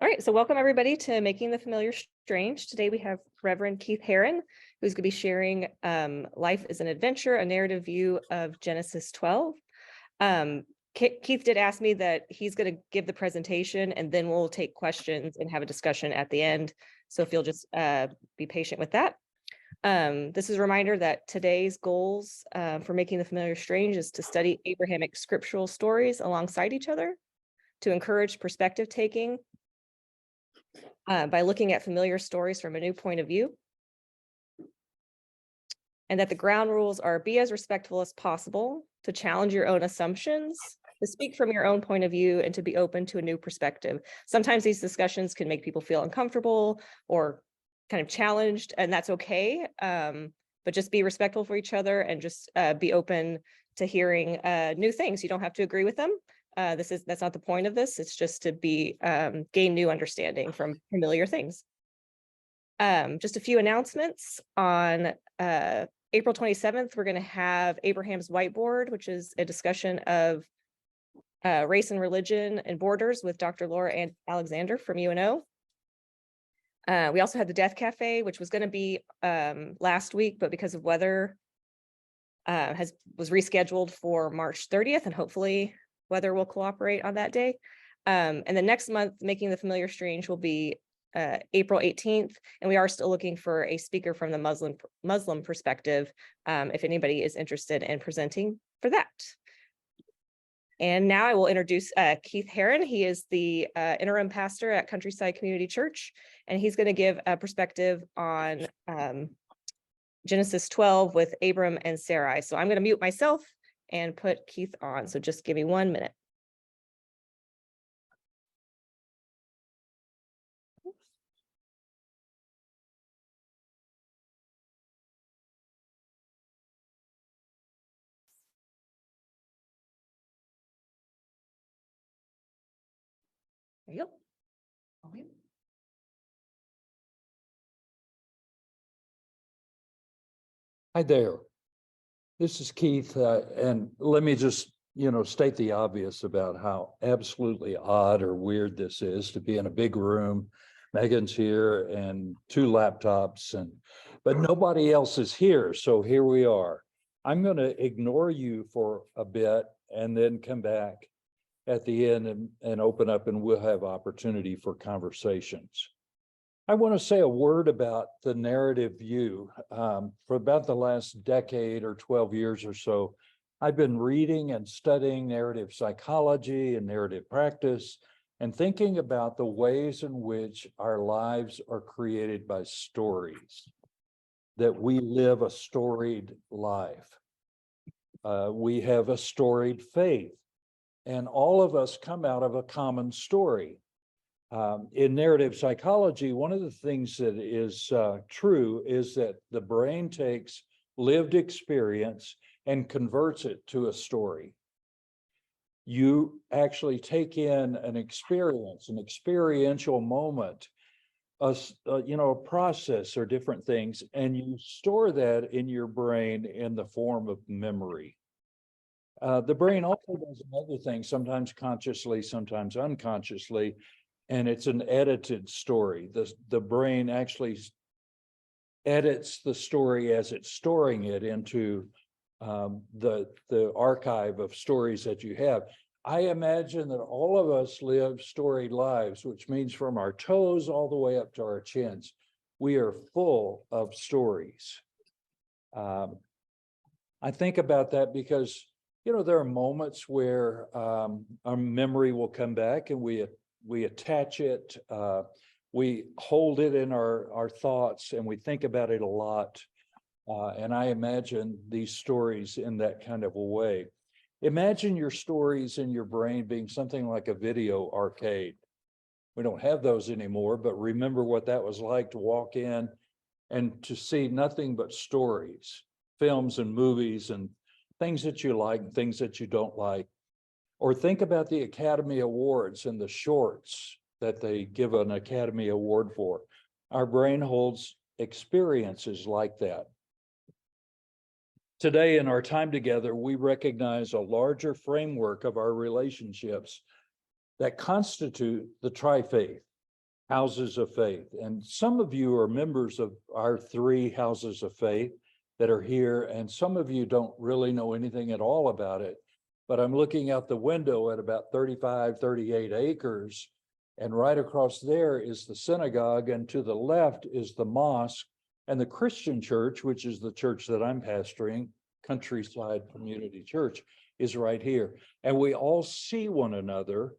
All right, so welcome everybody to Making the Familiar Strange. Today we have Reverend Keith Herron, who's going to be sharing Life is an Adventure, a narrative view of Genesis 12. Keith did ask me that he's going to give the presentation and then we'll take questions and have a discussion at the end. So if you'll just be patient with that. This is a reminder that today's goals for Making the Familiar Strange is to study Abrahamic scriptural stories alongside each other, to encourage perspective taking, by looking at familiar stories from a new point of view, and that the ground rules are be as respectful as possible, to challenge your own assumptions, to speak from your own point of view, and to be open to a new perspective. Sometimes these discussions can make people feel uncomfortable or kind of challenged, and that's okay. But just be respectful for each other and just be open to hearing new things. You don't have to agree with them. That's not the point of this. It's just to be gain new understanding from familiar things. Just a few announcements. On April 27th, we're going to have Abraham's Whiteboard, which is a discussion of race and religion and borders with Dr. Laura and Alexander from UNO. We also had the Death Cafe, which was going to be last week, but because of weather, was rescheduled for March 30th, and hopefully weather will cooperate on that day. And then next month, Making the Familiar Strange will be April 18th, and we are still looking for a speaker from the Muslim perspective, if anybody is interested in presenting for that. And now I will introduce Keith Herron. He is the interim pastor at Countryside Community Church, and he's going to give a perspective on Genesis 12 with Abram and Sarai. So I'm going to mute myself and put Keith on. So just give me 1 minute. There you go. Okay. Hi there. This is Keith, and let me just, state the obvious about how absolutely odd or weird this is to be in a big room. Megan's here and 2 laptops, but nobody else is here, so here we are. I'm going to ignore you for a bit and then come back at the end and open up, and we'll have opportunity for conversations. I want to say a word about the narrative view. For about the last decade or 12 years or so, I've been reading and studying narrative psychology and narrative practice and thinking about the ways in which our lives are created by stories, that we live a storied life. We have a storied faith, and all of us come out of a common story. In narrative psychology, one of the things that is true is that the brain takes lived experience and converts it to a story. You actually take in an experience, an experiential moment, a process or different things, and you store that in your brain in the form of memory. The brain also does another thing, sometimes consciously, sometimes unconsciously, and it's an edited story. The brain actually edits the story as it's storing it into the archive of stories that you have. I imagine that all of us live storied lives, which means from our toes all the way up to our chins, we are full of stories. I think about that because, there are moments where our memory will come back and we attach it, we hold it in our thoughts, and we think about it a lot. And I imagine these stories in that kind of a way. Imagine your stories in your brain being something like a video arcade. We don't have those anymore, but remember what that was like to walk in and to see nothing but stories, films and movies and things that you like and things that you don't like. Or think about the Academy Awards and the shorts that they give an Academy Award for. Our brain holds experiences like that. Today, in our time together, we recognize a larger framework of our relationships that constitute the trifaith, houses of faith. And some of you are members of our 3 houses of faith that are here, and some of you don't really know anything at all about it. But I'm looking out the window at about 35, 38 acres, and right across there is the synagogue, and to the left is the mosque, and the Christian church, which is the church that I'm pastoring, Countryside Community Church, is right here. And we all see one another,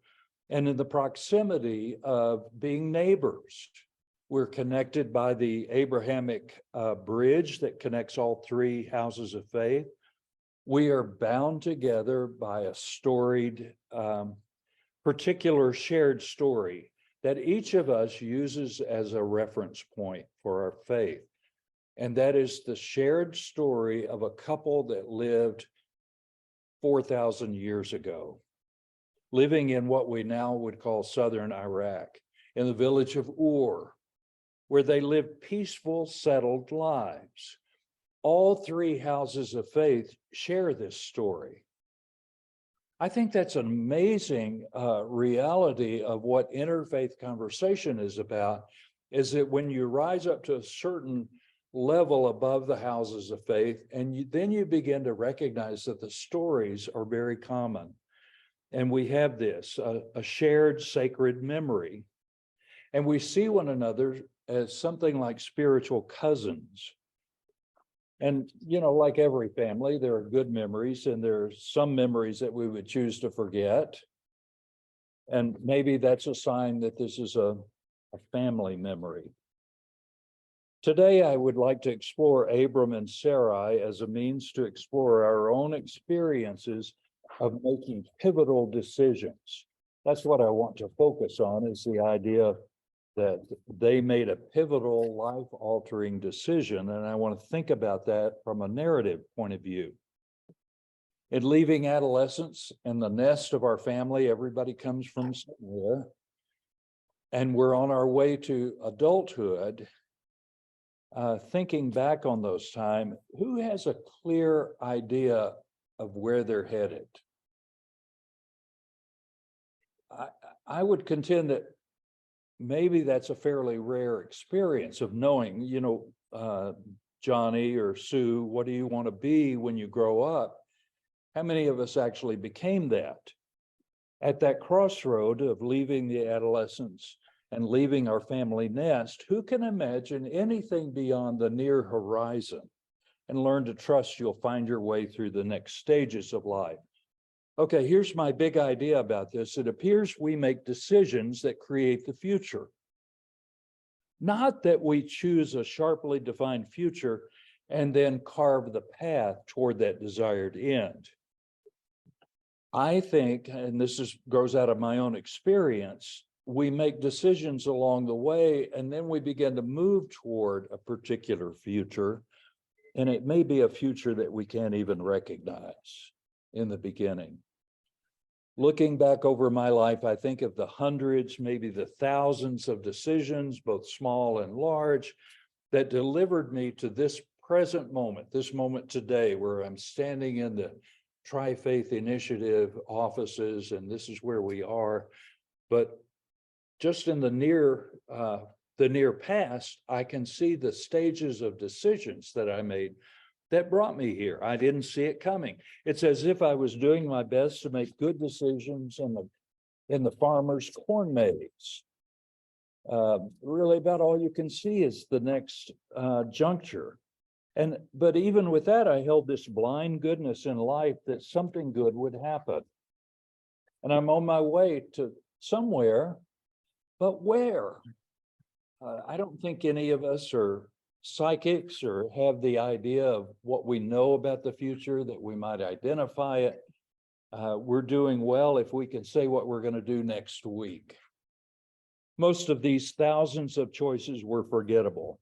and in the proximity of being neighbors. We're connected by the Abrahamic bridge that connects all 3 houses of faith. We are bound together by a storied, particular shared story that each of us uses as a reference point for our faith. And that is the shared story of a couple that lived 4,000 years ago, living in what we now would call southern Iraq, in the village of Ur, where they lived peaceful, settled lives. All 3 houses of faith share this story. I think that's an amazing reality of what interfaith conversation is about, is that when you rise up to a certain level above the houses of faith, and then you begin to recognize that the stories are very common. And we have this, a shared sacred memory. And we see one another as something like spiritual cousins. And, you know, like every family, there are good memories, and there are some memories that we would choose to forget. And maybe that's a sign that this is a family memory. Today, I would like to explore Abram and Sarai as a means to explore our own experiences of making pivotal decisions. That's what I want to focus on, is the idea that they made a pivotal, life-altering decision, and I want to think about that from a narrative point of view. In leaving adolescence and the nest of our family, everybody comes from somewhere, and we're on our way to adulthood. Thinking back on those times, who has a clear idea of where they're headed? I would contend that maybe that's a fairly rare experience of knowing, you know, Johnny or Sue, what do you want to be when you grow up? How many of us actually became that? At that crossroad of leaving the adolescence and leaving our family nest, who can imagine anything beyond the near horizon and learn to trust you'll find your way through the next stages of life? Okay, here's my big idea about this. It appears we make decisions that create the future. Not that we choose a sharply defined future and then carve the path toward that desired end. I think, and this grows out of my own experience, we make decisions along the way, and then we begin to move toward a particular future, and it may be a future that we can't even recognize in the beginning. Looking back over my life, I think of the hundreds, maybe the thousands of decisions, both small and large, that delivered me to this present moment, this moment today, where I'm standing in the Tri-Faith Initiative offices, and this is where we are. But just in the near past, I can see the stages of decisions that I made that brought me here. I didn't see it coming. It's as if I was doing my best to make good decisions in the farmer's corn maze. Really about all you can see is the next juncture. But even with that, I held this blind goodness in life that something good would happen. And I'm on my way to somewhere, but where? I don't think any of us are psychics or have the idea of what we know about the future, that we might identify it. We're doing well if we can say what we're going to do next week. Most of these thousands of choices were forgettable.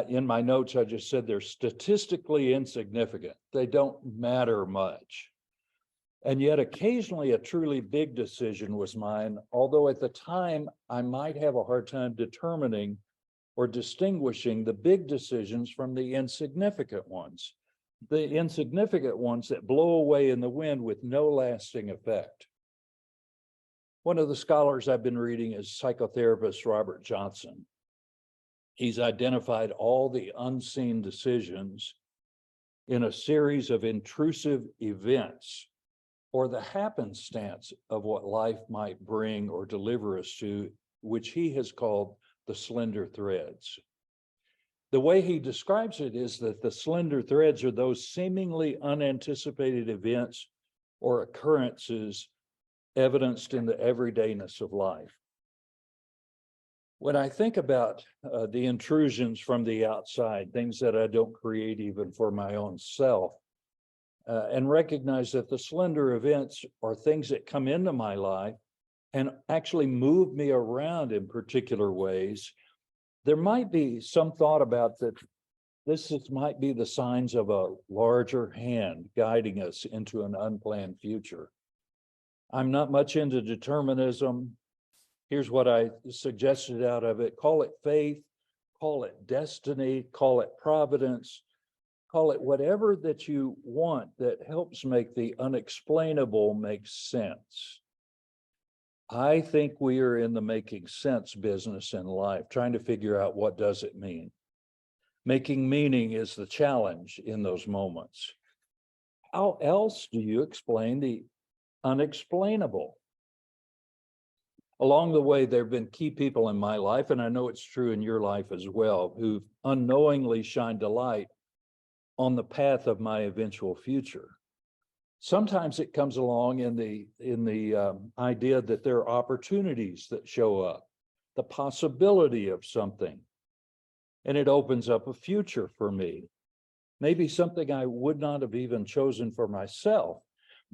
In my notes, I just said they're statistically insignificant. They don't matter much. And yet occasionally a truly big decision was mine, although at the time I might have a hard time determining or distinguishing the big decisions from the insignificant ones that blow away in the wind with no lasting effect. One of the scholars I've been reading is psychotherapist Robert Johnson. He's identified all the unseen decisions in a series of intrusive events, or the happenstance of what life might bring or deliver us to, which he has called the slender threads. The way he describes it is that the slender threads are those seemingly unanticipated events or occurrences evidenced in the everydayness of life. When I think about the intrusions from the outside, things that I don't create even for my own self, and recognize that the slender events are things that come into my life and actually move me around in particular ways, there might be some thought about that might be the signs of a larger hand guiding us into an unplanned future. I'm not much into determinism. Here's what I suggested out of it. Call it faith, call it destiny, call it providence, call it whatever that you want that helps make the unexplainable make sense. I think we are in the making sense business in life, trying to figure out what does it mean. Making meaning is the challenge in those moments. How else do you explain the unexplainable? Along the way, there have been key people in my life, and I know it's true in your life as well, who've unknowingly shined a light on the path of my eventual future. Sometimes it comes along in the idea that there are opportunities that show up, the possibility of something, and it opens up a future for me. Maybe something I would not have even chosen for myself.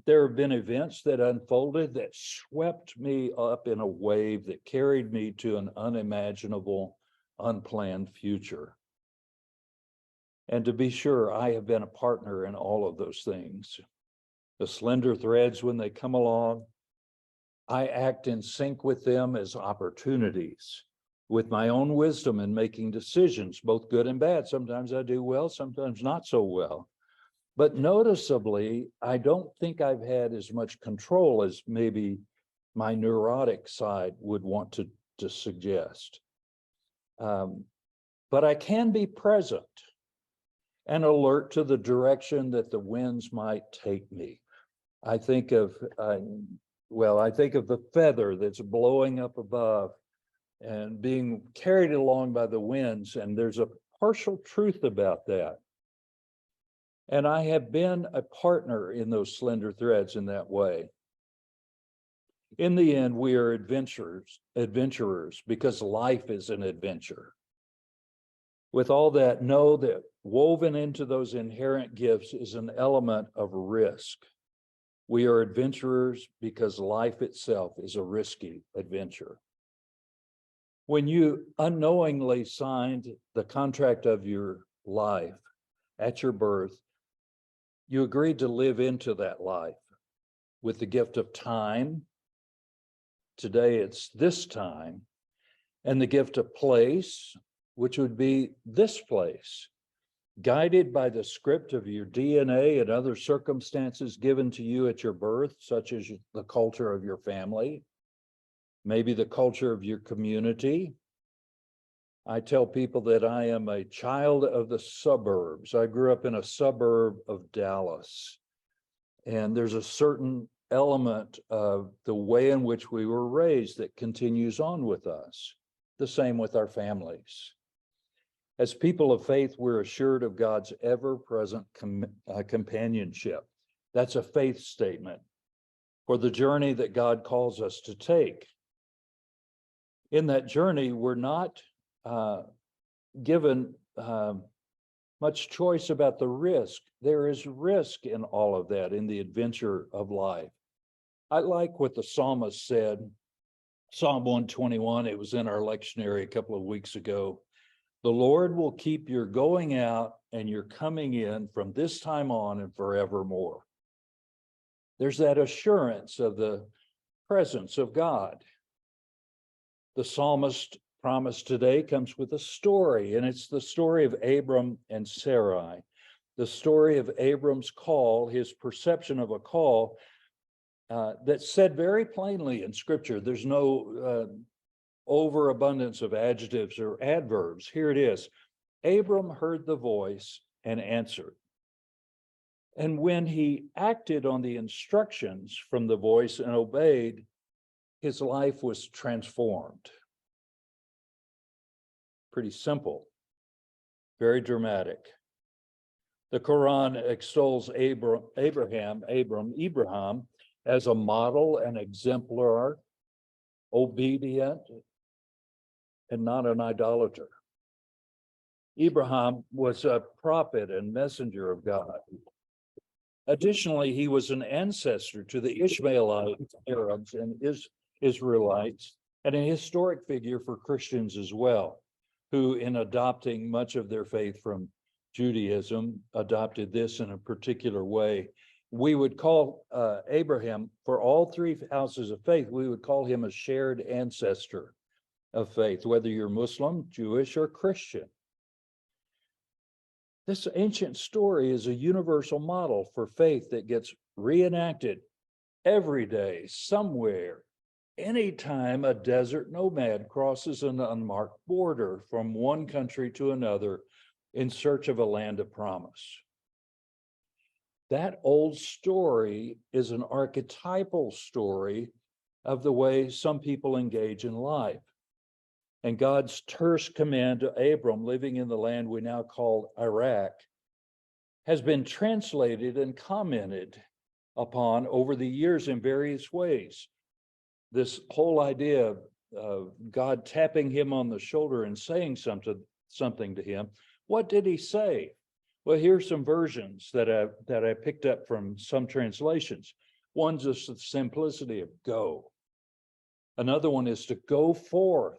There have been events that unfolded that swept me up in a wave that carried me to an unimaginable, unplanned future. And to be sure, I have been a partner in all of those things. The slender threads, when they come along, I act in sync with them as opportunities, with my own wisdom in making decisions, both good and bad. Sometimes I do well, sometimes not so well. But noticeably, I don't think I've had as much control as maybe my neurotic side would want to suggest. But I can be present and alert to the direction that the winds might take me. I think of the feather that's blowing up above and being carried along by the winds, and there's a partial truth about that. And I have been a partner in those slender threads in that way. In the end, we are adventurers because life is an adventure. With all that, know that woven into those inherent gifts is an element of risk. We are adventurers because life itself is a risky adventure. When you unknowingly signed the contract of your life at your birth, you agreed to live into that life with the gift of time. Today it's this time, and the gift of place, which would be this place, guided by the script of your DNA and other circumstances given to you at your birth, such as the culture of your family, maybe the culture of your community. I tell people that I am a child of the suburbs. I grew up in a suburb of Dallas, and there's a certain element of the way in which we were raised that continues on with us, the same with our families. As people of faith, we're assured of God's ever-present companionship. That's a faith statement for the journey that God calls us to take. In that journey, we're not given much choice about the risk. There is risk in all of that, in the adventure of life. I like what the psalmist said, Psalm 121, it was in our lectionary a couple of weeks ago. The Lord will keep your going out and your coming in from this time on and forevermore. There's that assurance of the presence of God. The psalmist promise today comes with a story, and it's the story of Abram and Sarai. The story of Abram's call, his perception of a call that's said very plainly in Scripture. There's no overabundance of adjectives or adverbs. Here it is. Abram heard the voice and answered. And when he acted on the instructions from the voice and obeyed, his life was transformed. Pretty simple, very dramatic. The Quran extols Abraham as a model, an exemplar, obedient, and not an idolater. Abraham was a prophet and messenger of God. Additionally, he was an ancestor to the Ishmaelites, Arabs, and Israelites, and a historic figure for Christians as well, who, in adopting much of their faith from Judaism, adopted this in a particular way. We would call Abraham, for all three houses of faith, we would call him a shared ancestor of faith, whether you're Muslim, Jewish, or Christian. This ancient story is a universal model for faith that gets reenacted every day, somewhere, anytime a desert nomad crosses an unmarked border from one country to another in search of a land of promise. That old story is an archetypal story of the way some people engage in life. And God's terse command to Abram, living in the land we now call Iraq, has been translated and commented upon over the years in various ways. This whole idea of God tapping him on the shoulder and saying something to him. What did he say? Well, here's some versions that I picked up from some translations. One's just the simplicity of go. Another one is to go forth.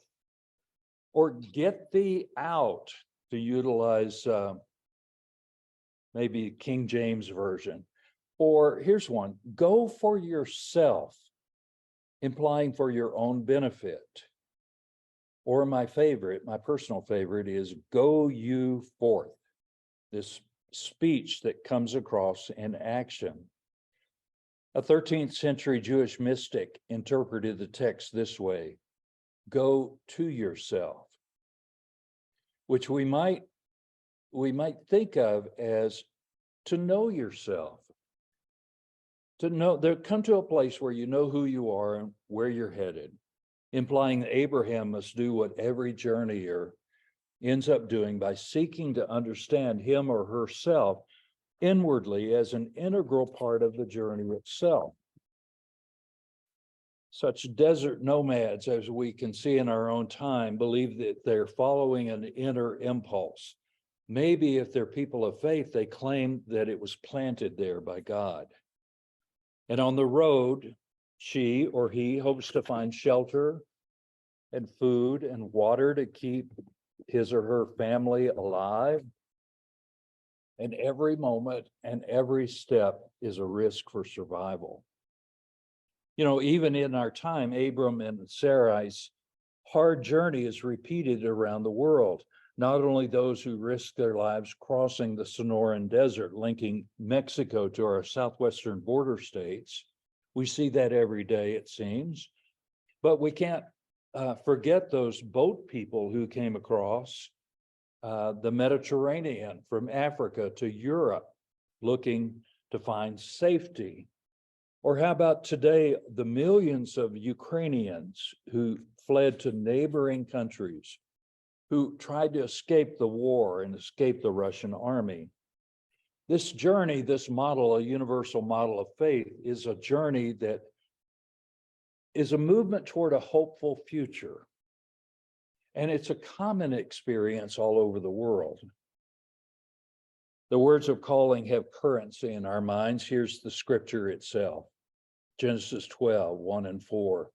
Or get thee out, to utilize maybe King James Version. Or here's one, go for yourself, implying for your own benefit. Or my personal favorite is go you forth, this speech that comes across in action. A 13th century Jewish mystic interpreted the text this way: go to yourself, which we might think of as to know yourself, to know, come to a place where you know who you are and where you're headed, implying that Abraham must do what every journeyer ends up doing by seeking to understand him or herself inwardly as an integral part of the journey itself. Such desert nomads, as we can see in our own time, believe that they're following an inner impulse. Maybe if they're people of faith, they claim that it was planted there by God. And on the road, she or he hopes to find shelter and food and water to keep his or her family alive. And every moment and every step is a risk for survival. You know, even in our time, Abram and Sarai's hard journey is repeated around the world. Not only those who risk their lives crossing the Sonoran Desert, linking Mexico to our southwestern border states. We see that every day, it seems. But we can't forget those boat people who came across the Mediterranean from Africa to Europe, looking to find safety. Or how about today, the millions of Ukrainians who fled to neighboring countries, who tried to escape the war and escape the Russian army. This journey, this model, a universal model of faith, is a journey that is a movement toward a hopeful future. And it's a common experience all over the world. The words of calling have currency in our minds. Here's the scripture itself. Genesis 12, 1 and 4.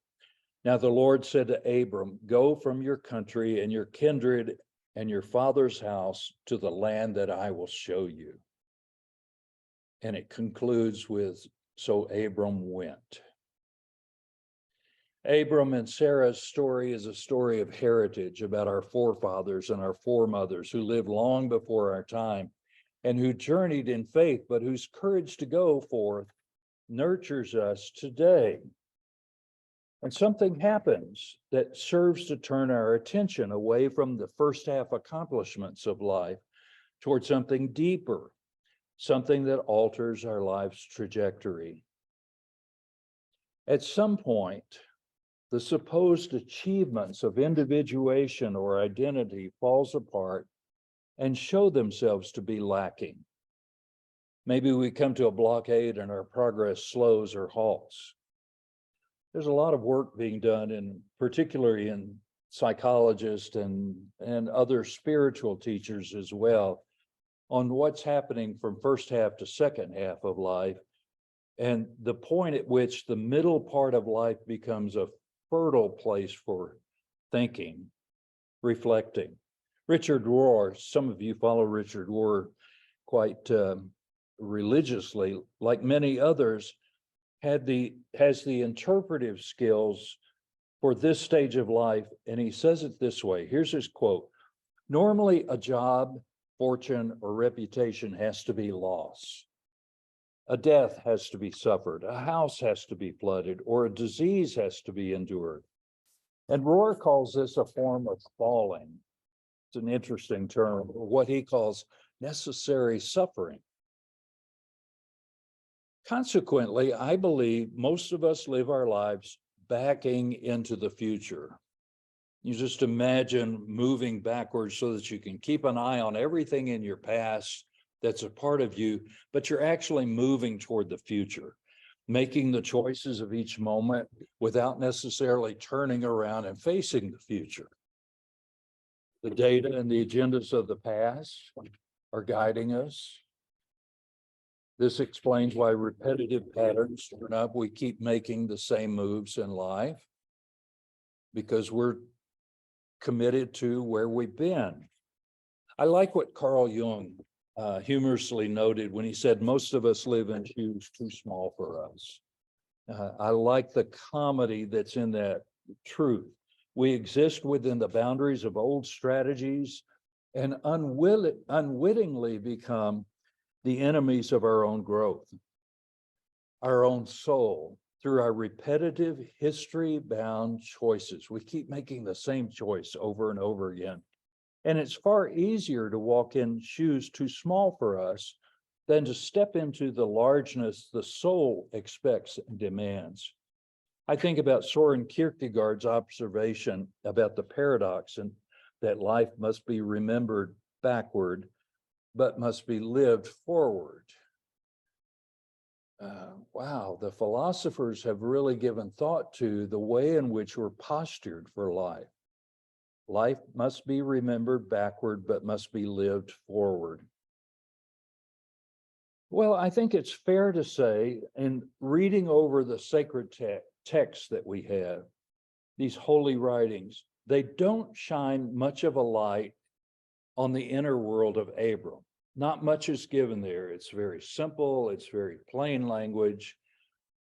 Now the Lord said to Abram, go from your country and your kindred and your father's house to the land that I will show you. And it concludes with, so Abram went. Abram and Sarah's story is a story of heritage about our forefathers and our foremothers who lived long before our time and who journeyed in faith, but whose courage to go forth nurtures us today. And something happens that serves to turn our attention away from the first half accomplishments of life toward something deeper, something that alters our life's trajectory. At some point, the supposed achievements of individuation or identity falls apart and show themselves to be lacking. Maybe we come to a blockade and our progress slows or halts. There's a lot of work being done, particularly in psychologists and other spiritual teachers as well, on what's happening from first half to second half of life, and the point at which the middle part of life becomes a fertile place for thinking, reflecting. Richard Rohr, some of you follow Richard Rohr quite religiously, like many others, has the interpretive skills for this stage of life, and he says it this way. Here's his quote: "Normally, a job, fortune, or reputation has to be lost. A death has to be suffered, a house has to be flooded, or a disease has to be endured." And Rohr calls this a form of falling. It's an interesting term, what he calls necessary suffering. Consequently, I believe most of us live our lives backing into the future. You just imagine moving backwards so that you can keep an eye on everything in your past that's a part of you, but you're actually moving toward the future, making the choices of each moment without necessarily turning around and facing the future. The data and the agendas of the past are guiding us. This explains why repetitive patterns turn up. We keep making the same moves in life because we're committed to where we've been. I like what Carl Jung humorously noted when he said, most of us live in shoes too small for us. I like the comedy that's in that truth. We exist within the boundaries of old strategies and unwittingly become the enemies of our own growth, our own soul, through our repetitive history-bound choices. We keep making the same choice over and over again. And it's far easier to walk in shoes too small for us than to step into the largeness the soul expects and demands. I think about Soren Kierkegaard's observation about the paradox and that life must be remembered backward, but must be lived forward. Wow, the philosophers have really given thought to the way in which we're postured for life. Life must be remembered backward, but must be lived forward. Well, I think it's fair to say, in reading over the sacred texts that we have, these holy writings, they don't shine much of a light on the inner world of Abram. Not much is given there. It's very simple, it's very plain language,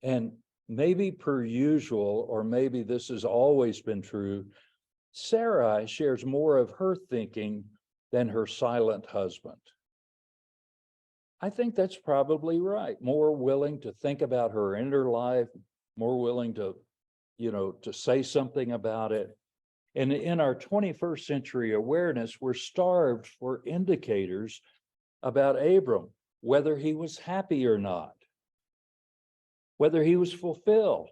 and maybe per usual, or maybe this has always been true, Sarai shares more of her thinking than her silent husband. I think that's probably right. More willing to think about her inner life, more willing to, to say something about it. And in our 21st century awareness, we're starved for indicators about Abram, whether he was happy or not, whether he was fulfilled,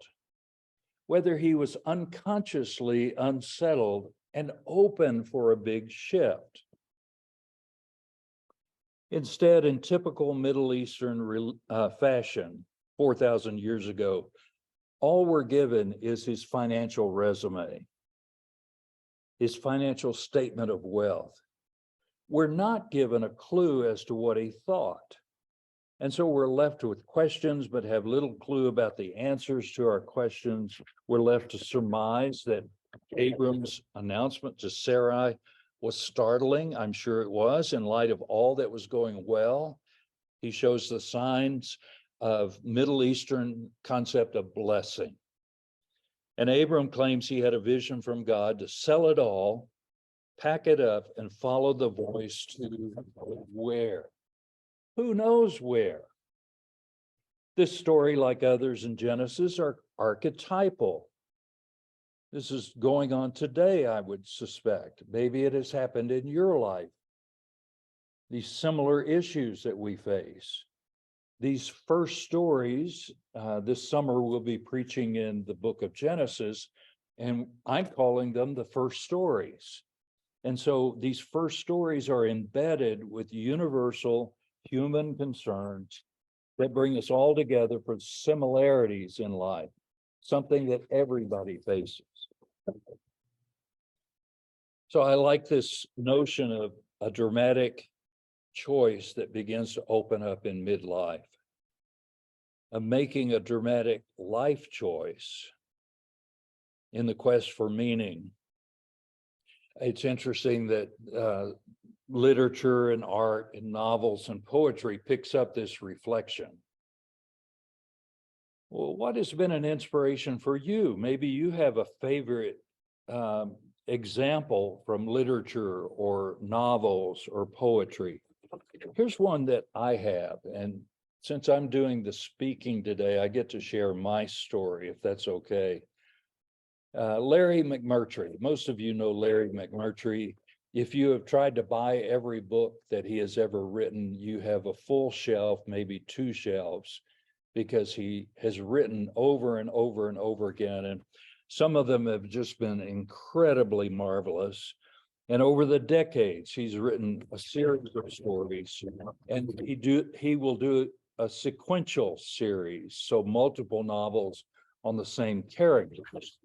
whether he was unconsciously unsettled and open for a big shift. Instead, in typical Middle Eastern fashion, 4,000 years ago, all we're given is his financial resume, his financial statement of wealth. We're not given a clue as to what he thought. And so we're left with questions, but have little clue about the answers to our questions. We're left to surmise that Abram's announcement to Sarai was startling. I'm sure it was, in light of all that was going well. He shows the signs of Middle Eastern concept of blessing. And Abram claims he had a vision from God to sell it all, pack it up, and follow the voice to where? Who knows where? This story, like others in Genesis, are archetypal. This is going on today, I would suspect. Maybe it has happened in your life. These similar issues that we face. These first stories, this summer we'll be preaching in the book of Genesis, and I'm calling them the first stories. And so these first stories are embedded with universal human concerns that bring us all together for similarities in life, something that everybody faces. So I like this notion of a dramatic choice that begins to open up in midlife, of making a dramatic life choice in the quest for meaning. It's interesting that literature and art and novels and poetry picks up this reflection. Well, what has been an inspiration for you? Maybe you have a favorite example from literature or novels or poetry. Here's one that I have, and since I'm doing the speaking today, I get to share my story, if that's okay. Larry McMurtry. Most of you know Larry McMurtry. If you have tried to buy every book that he has ever written, you have a full shelf, maybe 2 shelves, because he has written over and over and over again. And some of them have just been incredibly marvelous. And over the decades, he's written a series of stories, and he will do a sequential series, so multiple novels on the same characters.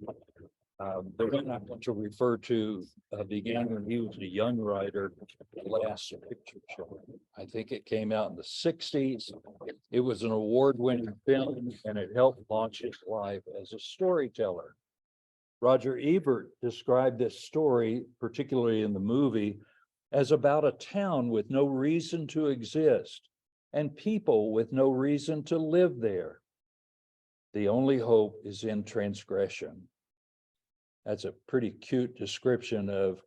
The one I want to refer to began when he was a young writer, The Last Picture Show. I think it came out in the 60s. It was an award-winning film, and it helped launch his life as a storyteller. Roger Ebert described this story, particularly in the movie, as about a town with no reason to exist and people with no reason to live there. The only hope is in transgression. That's a pretty cute description of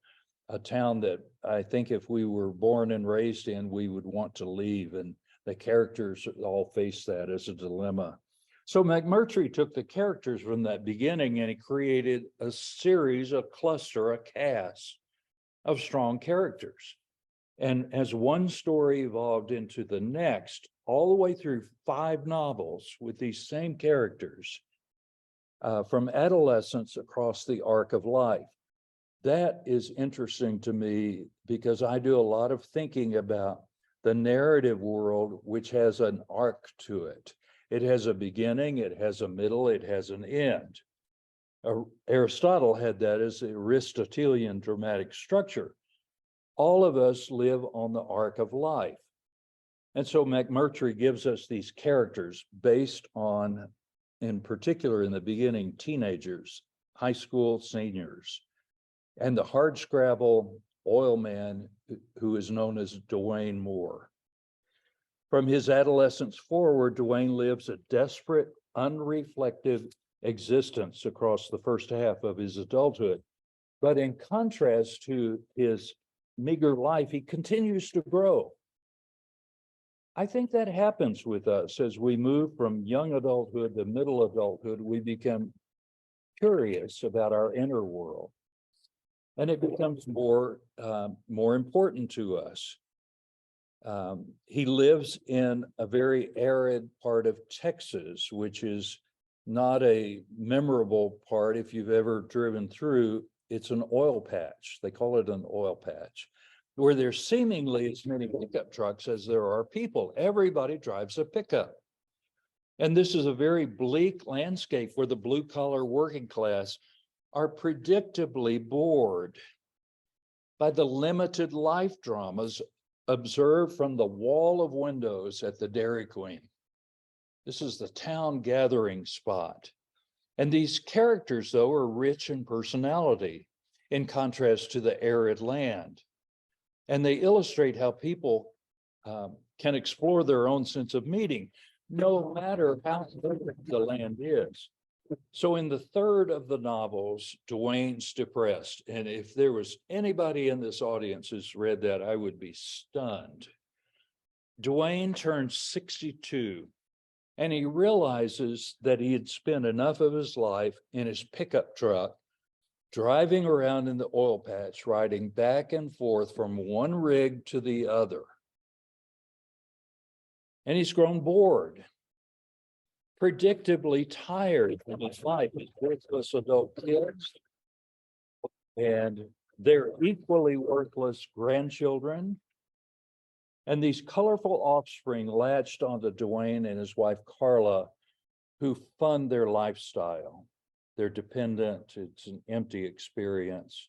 a town that I think if we were born and raised in, we would want to leave. And the characters all face that as a dilemma. So McMurtry took the characters from that beginning and he created a series, a cluster, a cast of strong characters. And as one story evolved into the next, all the way through 5 novels with these same characters, from adolescence across the arc of life. That is interesting to me because I do a lot of thinking about the narrative world, which has an arc to it. It has a beginning, it has a middle, it has an end. Aristotle had that as the Aristotelian dramatic structure. All of us live on the arc of life. And so McMurtry gives us these characters based on, in particular in the beginning, teenagers, high school seniors, and the hardscrabble oil man who is known as Dwayne Moore. From his adolescence forward, Dwayne lives a desperate, unreflective existence across the first half of his adulthood. But in contrast to his meager life, he continues to grow. I think that happens with us as we move from young adulthood to middle adulthood. We become curious about our inner world, and it becomes more important to us. He lives in a very arid part of Texas, which is not a memorable part if you've ever driven through. It's an oil patch. They call it an oil patch, where there's seemingly as many pickup trucks as there are people. Everybody drives a pickup. And this is a very bleak landscape where the blue-collar working class are predictably bored by the limited life dramas observed from the wall of windows at the Dairy Queen. This is the town gathering spot. And these characters, though, are rich in personality, in contrast to the arid land. And they illustrate how people can explore their own sense of meaning, no matter how different the land is. So in the third of the novels, Dwayne's depressed. And if there was anybody in this audience who's read that, I would be stunned. Dwayne turns 62 And he realizes that he had spent enough of his life in his pickup truck, driving around in the oil patch, riding back and forth from one rig to the other. And he's grown bored, predictably tired from his life. His worthless adult kids and their equally worthless grandchildren. And these colorful offspring latched onto Dwayne and his wife, Carla, who fund their lifestyle. They're dependent. It's an empty experience.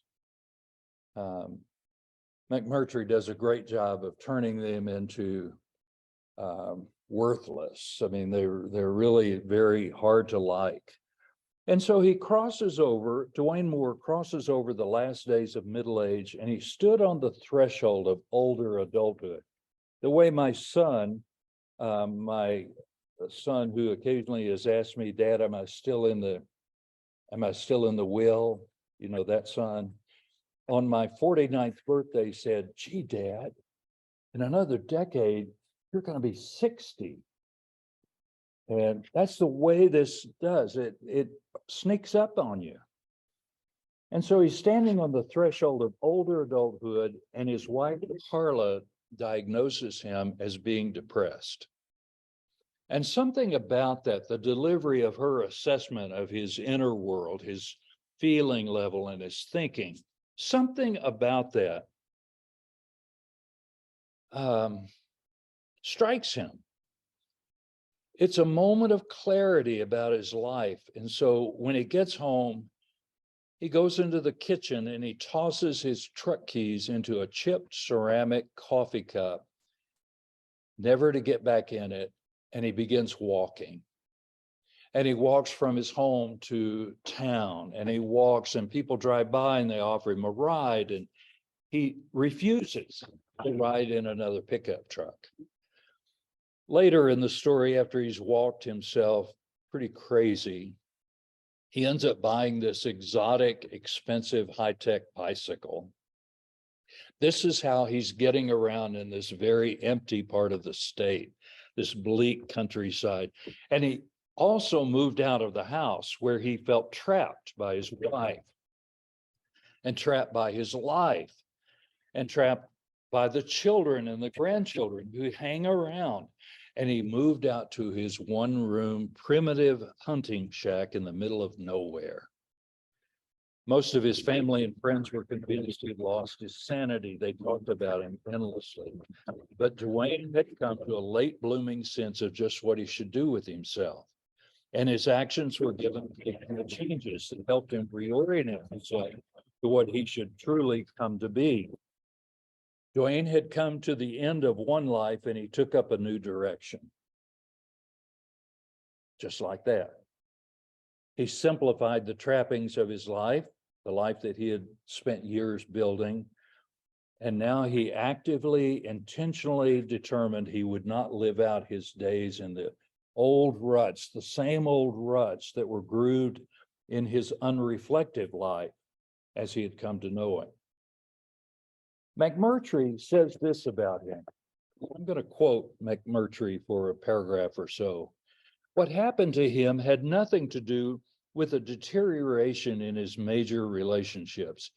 McMurtry does a great job of turning them into worthless. I mean, they're really very hard to like. And so he crosses over, Dwayne Moore crosses over the last days of middle age, and he stood on the threshold of older adulthood. The way my son who occasionally has asked me, Dad, am I still in the will? You know, that son, on my 49th birthday said, gee, Dad, in another decade, you're going to be 60. And that's the way this does. It sneaks up on you. And so he's standing on the threshold of older adulthood, and his wife, Carla, diagnoses him as being depressed. And something about that, the delivery of her assessment of his inner world, his feeling level and his thinking, something about that strikes him. It's a moment of clarity about his life. And so when he gets home, he goes into the kitchen and he tosses his truck keys into a chipped ceramic coffee cup, never to get back in it, and he begins walking. And he walks from his home to town, and he walks, and people drive by and they offer him a ride, and he refuses to ride in another pickup truck. Later in the story, after he's walked himself pretty crazy, he ends up buying this exotic, expensive, high-tech bicycle. This is how he's getting around in this very empty part of the state, this bleak countryside. And he also moved out of the house where he felt trapped by his wife, and trapped by his life, and trapped by the children and the grandchildren who hang around. And he moved out to his one-room primitive hunting shack in the middle of nowhere. Most of his family and friends were convinced he'd lost his sanity. They talked about him endlessly. But Dwayne had come to a late blooming sense of just what he should do with himself. And his actions were given the changes that helped him reorient himself to what he should truly come to be. Dwayne had come to the end of one life and he took up a new direction. Just like that. He simplified the trappings of his life, the life that he had spent years building, and now he actively, intentionally determined he would not live out his days in the old ruts, the same old ruts that were grooved in his unreflective life as he had come to know it. McMurtry says this about him. I'm going to quote McMurtry for a paragraph or so. What happened to him had nothing to do with a deterioration in his major relationships,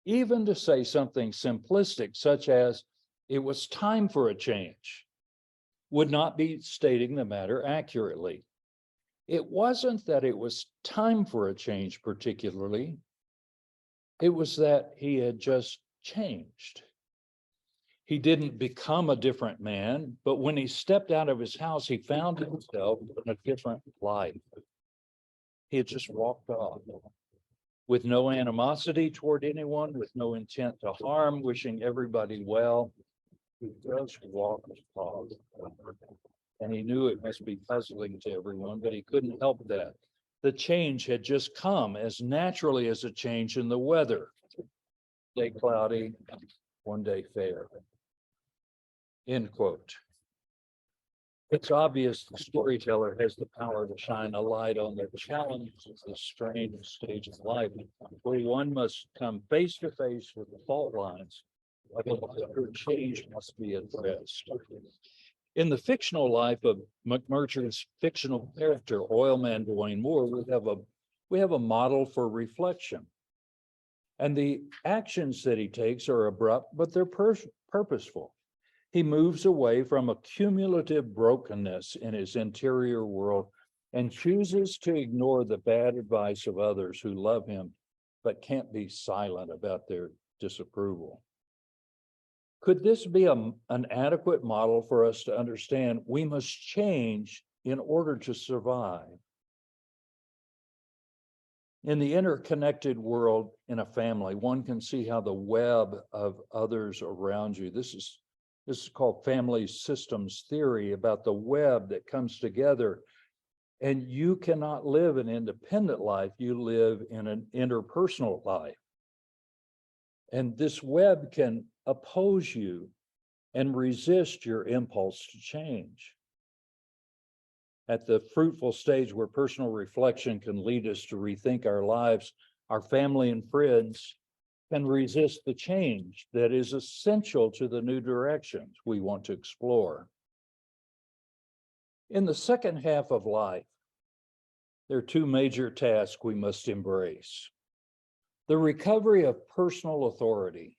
even to say something simplistic such as, it was time for a change, would not be stating the matter accurately. It wasn't that it was time for a change particularly, it was that he had just changed. He didn't become a different man, but when he stepped out of his house, he found himself in a different life. He had just walked off with no animosity toward anyone, with no intent to harm, wishing everybody well. He just walked off. And he knew it must be puzzling to everyone, but he couldn't help that. The change had just come as naturally as a change in the weather. Day cloudy, one day fair. End quote. It's obvious the storyteller has the power to shine a light on the challenges of this strange stage of life, where one must come face to face with the fault lines, where change must be addressed. In the fictional life of McMurtry's fictional character, Oilman Dwayne Moore, we have a model for reflection. And the actions that he takes are abrupt, but they're purposeful. He moves away from a cumulative brokenness in his interior world and chooses to ignore the bad advice of others who love him, but can't be silent about their disapproval. Could this be an adequate model for us to understand we must change in order to survive? In the interconnected world in a family, one can see how the web of others around you, this is called family systems theory, about the web that comes together. And you cannot live an independent life, you live in an interpersonal life. And this web can oppose you and resist your impulse to change. At the fruitful stage where personal reflection can lead us to rethink our lives, our family and friends can resist the change that is essential to the new directions we want to explore. In the second half of life, there are two major tasks we must embrace: the recovery of personal authority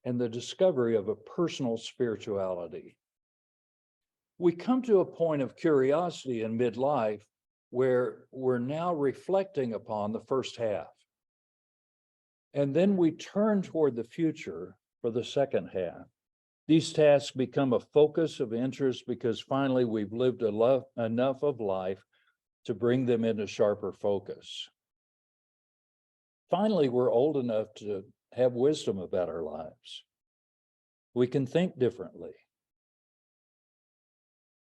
and the discovery of a personal spirituality. We come to a point of curiosity in midlife where we're now reflecting upon the first half. And then we turn toward the future for the second half. These tasks become a focus of interest because finally we've lived enough of life to bring them into sharper focus. Finally, we're old enough to have wisdom about our lives. We can think differently.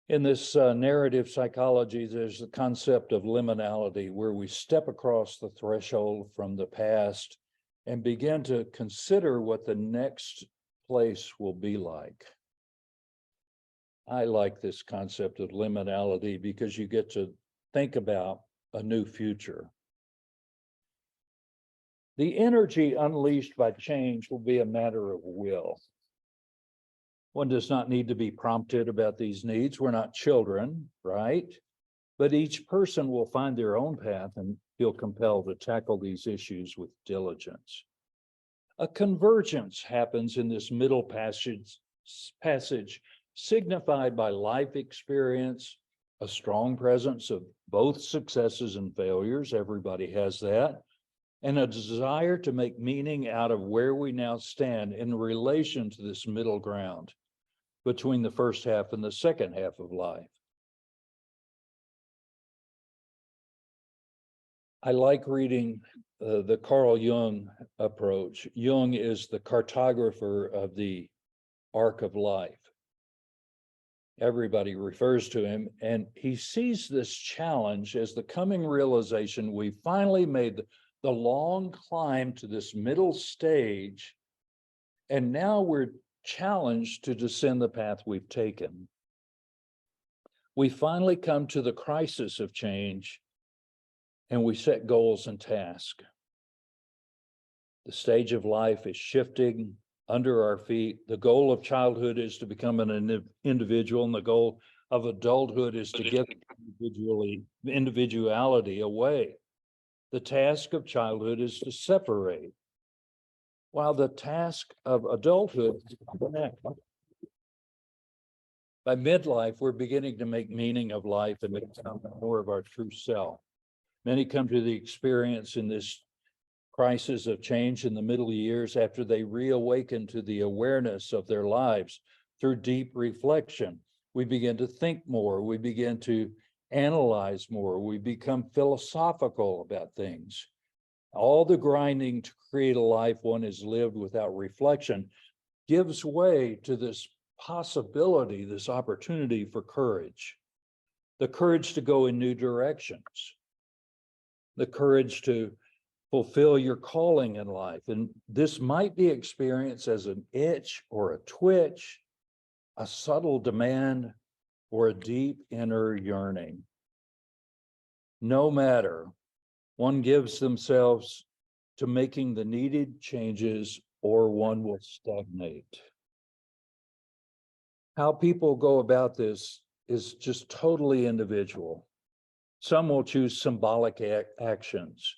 In this narrative psychology, there's the concept of liminality, where we step across the threshold from the past and begin to consider what the next place will be like. I like this concept of liminality because you get to think about a new future. The energy unleashed by change will be a matter of will. One does not need to be prompted about these needs. We're not children, right? But each person will find their own path and feel compelled to tackle these issues with diligence. A convergence happens in this middle passage signified by life experience, a strong presence of both successes and failures, everybody has that, and a desire to make meaning out of where we now stand in relation to this middle ground between the first half and the second half of life. I like reading the Carl Jung approach. Jung is the cartographer of the arc of life. Everybody refers to him, and he sees this challenge as the coming realization we finally made the long climb to this middle stage, and now we're challenged to descend the path we've taken. We finally come to the crisis of change, and we set goals and tasks. The stage of life is shifting under our feet. The goal of childhood is to become an individual, and the goal of adulthood is to give individuality away. The task of childhood is to separate, while the task of adulthood is to connect. By midlife, we're beginning to make meaning of life and become more of our true self. Many come to the experience in this crisis of change in the middle years after they reawaken to the awareness of their lives through deep reflection. We begin to think more, we begin to analyze more, we become philosophical about things. All the grinding to create a life one has lived without reflection gives way to this possibility, this opportunity for courage. The courage to go in new directions. The courage to fulfill your calling in life. And this might be experienced as an itch or a twitch, a subtle demand, or a deep inner yearning. No matter, one gives themselves to making the needed changes or one will stagnate. How people go about this is just totally individual. Some will choose symbolic actions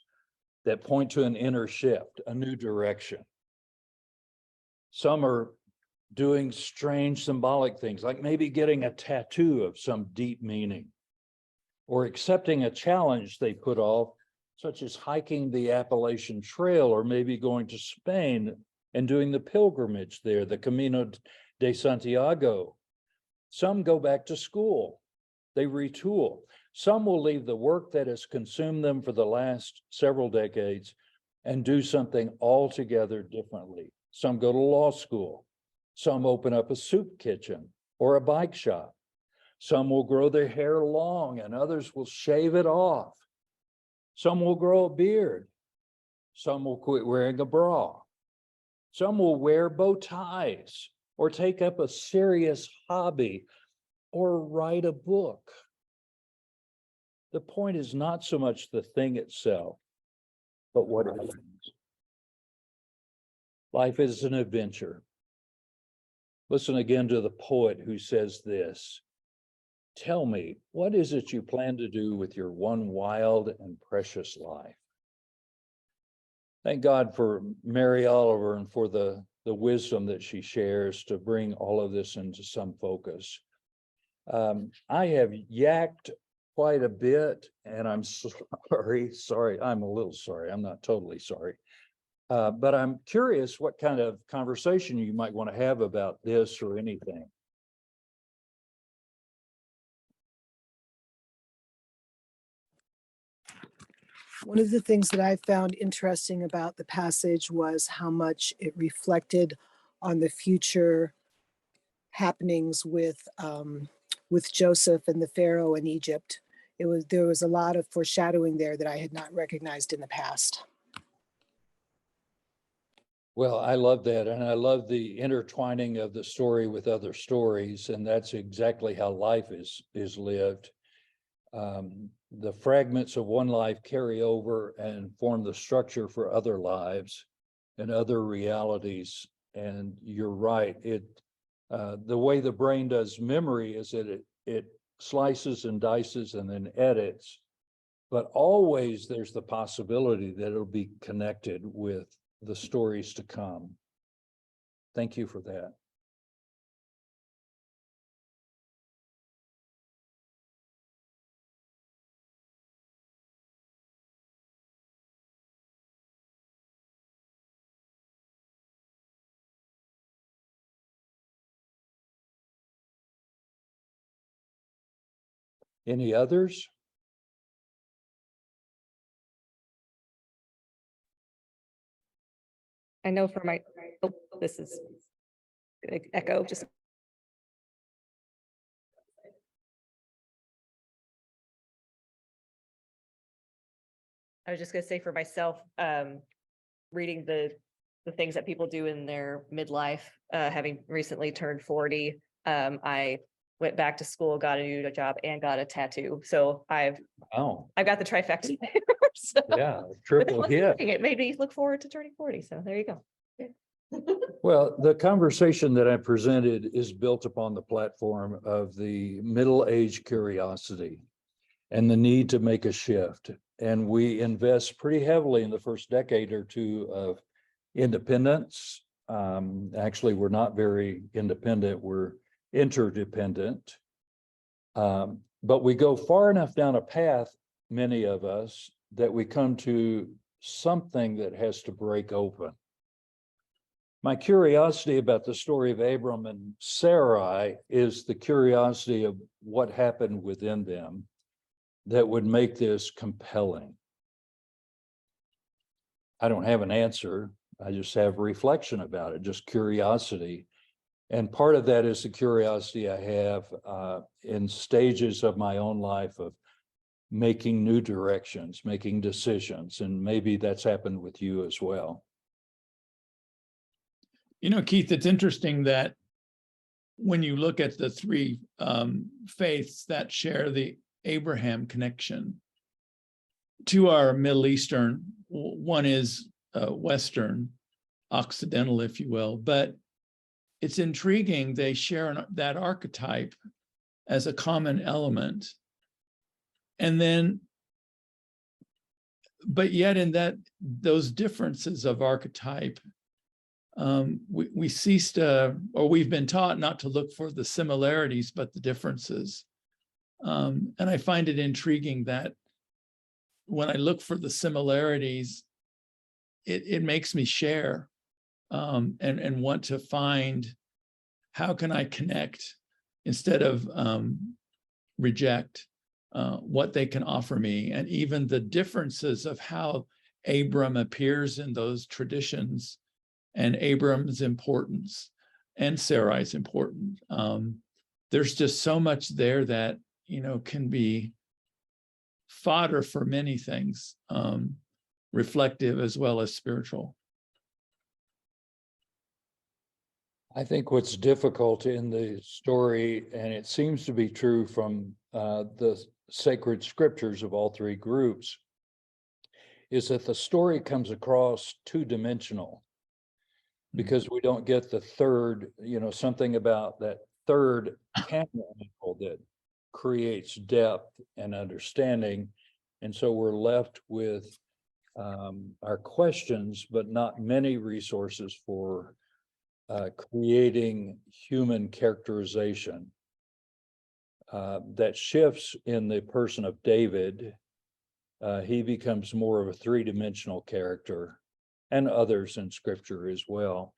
that point to an inner shift, a new direction. Some are doing strange symbolic things, like maybe getting a tattoo of some deep meaning, or accepting a challenge they put off, such as hiking the Appalachian Trail, or maybe going to Spain and doing the pilgrimage there, the Camino de Santiago. Some go back to school, they retool. Some will leave the work that has consumed them for the last several decades and do something altogether differently. Some go to law school. Some open up a soup kitchen or a bike shop. Some will grow their hair long and others will shave it off. Some will grow a beard. Some will quit wearing a bra. Some will wear bow ties or take up a serious hobby or write a book. The point is not so much the thing itself, but what it happens. Life is an adventure. Listen again to the poet who says this: tell me, what is it you plan to do with your one wild and precious life? Thank God for Mary Oliver and for the wisdom that she shares to bring all of this into some focus. I have yacked quite a bit, and I'm sorry, I'm a little sorry, I'm not totally sorry. But I'm curious what kind of conversation you might want to have about this or anything. One of the things that I found interesting about the passage was how much it reflected on the future happenings with Joseph and the Pharaoh in Egypt. There was a lot of foreshadowing there that I had not recognized in the past. Well, I love that. And I love the intertwining of the story with other stories. And that's exactly how life is lived. The fragments of one life carry over and form the structure for other lives and other realities. And you're right. The way the brain does memory is that it slices and dices and then edits, but always there's the possibility that it'll be connected with the stories to come. Thank you for that. Any others? I know for my, oh, this is gonna echo, just. I was just gonna say for myself, reading the things that people do in their midlife, having recently turned 40, I went back to school, got a new job, and got a tattoo. So I've got the trifecta there. So Yeah, triple hit. It made me look forward to turning 40. So there you go. Well, the conversation that I presented is built upon the platform of the middle-aged curiosity and the need to make a shift. And we invest pretty heavily in the first decade or two of independence. Actually, we're not very independent, we're interdependent. But we go far enough down a path, many of us, that we come to something that has to break open. My curiosity about the story of Abram and Sarai is the curiosity of what happened within them that would make this compelling. I don't have an answer. I just have reflection about it, just curiosity. And part of that is the curiosity I have in stages of my own life of making new directions, making decisions. And maybe that's happened with you as well. You know, Keith, it's interesting that when you look at the three faiths that share the Abraham connection, two are Middle Eastern, one is Western, Occidental, if you will, but it's intriguing. They share that archetype as a common element. And then, but yet in those differences of archetype, we cease to, or we've been taught not to look for the similarities, but the differences. And I find it intriguing that when I look for the similarities, it makes me share and want to find how can I connect instead of reject what they can offer me. And even the differences of how Abram appears in those traditions and Abram's importance and Sarai's importance. There's just so much there that, can be fodder for many things, reflective as well as spiritual. I think what's difficult in the story, and it seems to be true from the sacred scriptures of all three groups, is that the story comes across two-dimensional, because we don't get the third, something about that third camera angle that creates depth and understanding. And so we're left with our questions, but not many resources for creating human characterization that shifts in the person of David. He becomes more of a three-dimensional character, and others in scripture as well.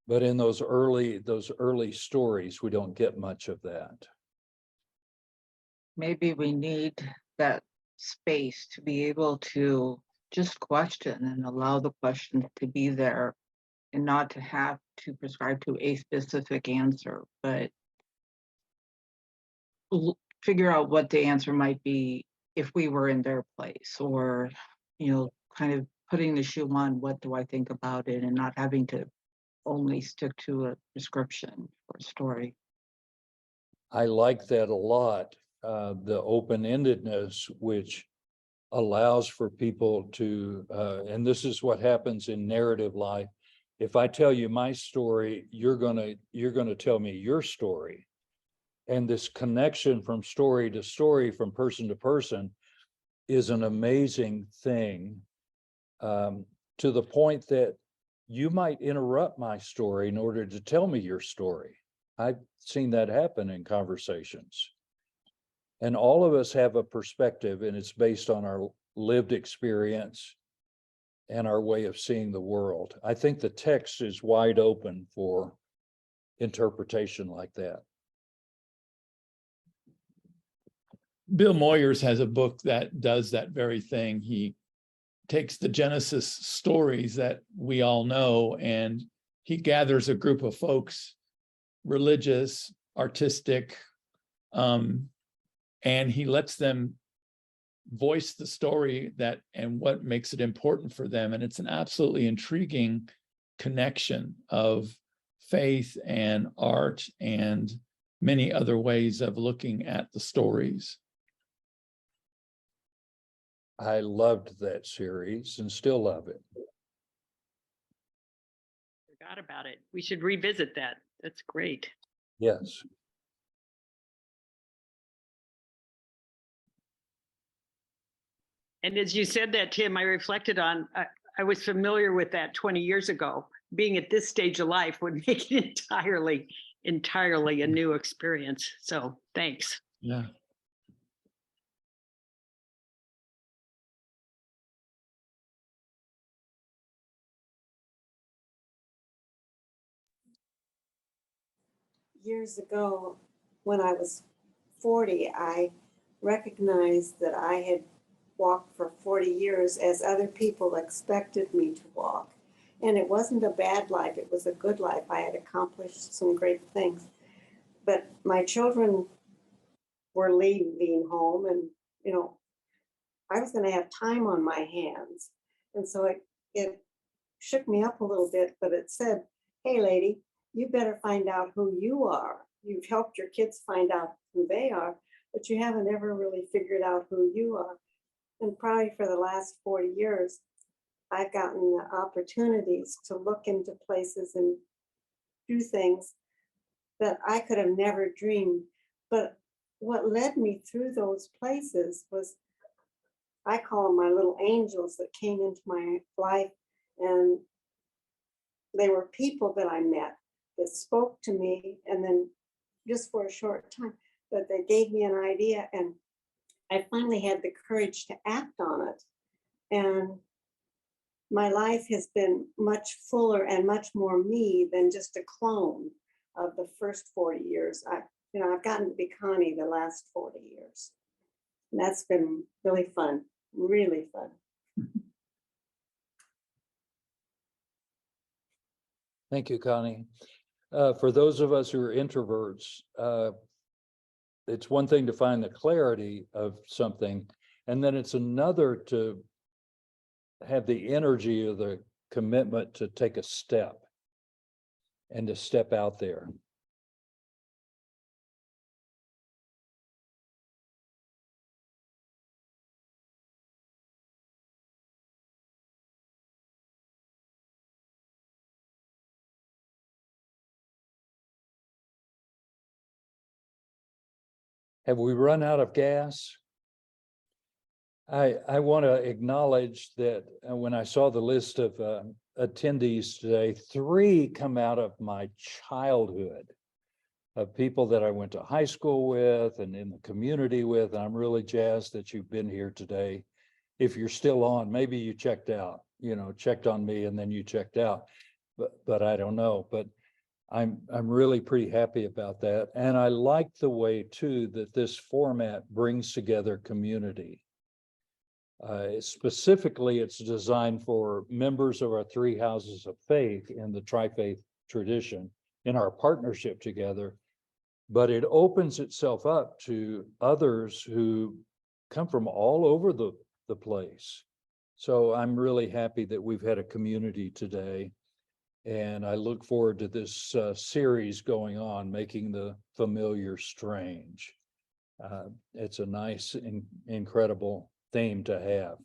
But in those early stories, we don't get much of that. Maybe we need that space to be able to just question and allow the questions to be there, and not to have to prescribe to a specific answer, but figure out what the answer might be if we were in their place, or, kind of putting the shoe on, what do I think about it, and not having to only stick to a prescription for a story. I like that a lot, the open-endedness, which allows for people to, and this is what happens in narrative life. If I tell you my story, you're gonna tell me your story. And this connection from story to story, from person to person, is an amazing thing, to the point that you might interrupt my story in order to tell me your story. I've seen that happen in conversations. And all of us have a perspective, and it's based on our lived experience and our way of seeing the world. I think the text is wide open for interpretation like that. Bill Moyers has a book that does that very thing. He takes the Genesis stories that we all know, and he gathers a group of folks, religious, artistic, and he lets them voice the story and what makes it important for them. And it's an absolutely intriguing connection of faith and art and many other ways of looking at the stories. I loved that series and still love it. Forgot about it. We should revisit that. That's great. Yes. And as you said that, Tim, I reflected on, I was familiar with that 20 years ago. Being at this stage of life would make it entirely a new experience. So thanks. Yeah. Years ago, when I was 40, I recognized that I had walked for 40 years as other people expected me to walk. And it wasn't a bad life, it was a good life. I had accomplished some great things. But my children were leaving home, and, I was going to have time on my hands. And so it shook me up a little bit, but it said, hey, lady, you better find out who you are. You've helped your kids find out who they are, but you haven't ever really figured out who you are. And probably for the last 40 years, I've gotten the opportunities to look into places and do things that I could have never dreamed. But what led me through those places was, I call them my little angels that came into my life. And they were people that I met that spoke to me, and then just for a short time, but they gave me an idea, and I finally had the courage to act on it. And my life has been much fuller and much more me than just a clone of the first 40 years. I've gotten to be Connie the last 40 years. And that's been really fun, really fun. Thank you, Connie. For those of us who are introverts, it's one thing to find the clarity of something, and then it's another to have the energy or the commitment to take a step and to step out there. Have we run out of gas? I want to acknowledge that when I saw the list of attendees today, 3 come out of my childhood, of people that I went to high school with and in the community with. And I'm really jazzed that you've been here today. If you're still on, maybe you checked out, checked on me and then you checked out, but I don't know. But I'm really pretty happy about that. And I like the way too that this format brings together community. Specifically, it's designed for members of our 3 houses of faith in the tri-faith tradition in our partnership together, but it opens itself up to others who come from all over the place. So I'm really happy that we've had a community today. And I look forward to this series going on, making the familiar strange. It's a nice, incredible theme to have.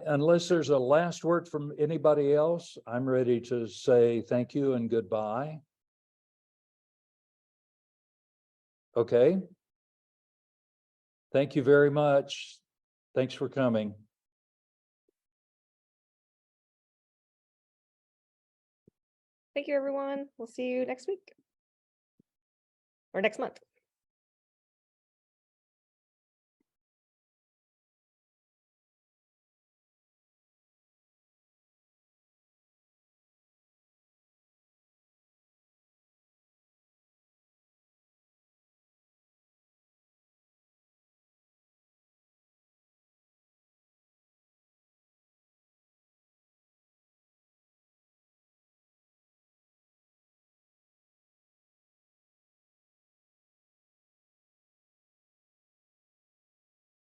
Unless there's a last word from anybody else, I'm ready to say thank you and goodbye. Okay. Thank you very much. Thanks for coming. Thank you, everyone. We'll see you next week or next month.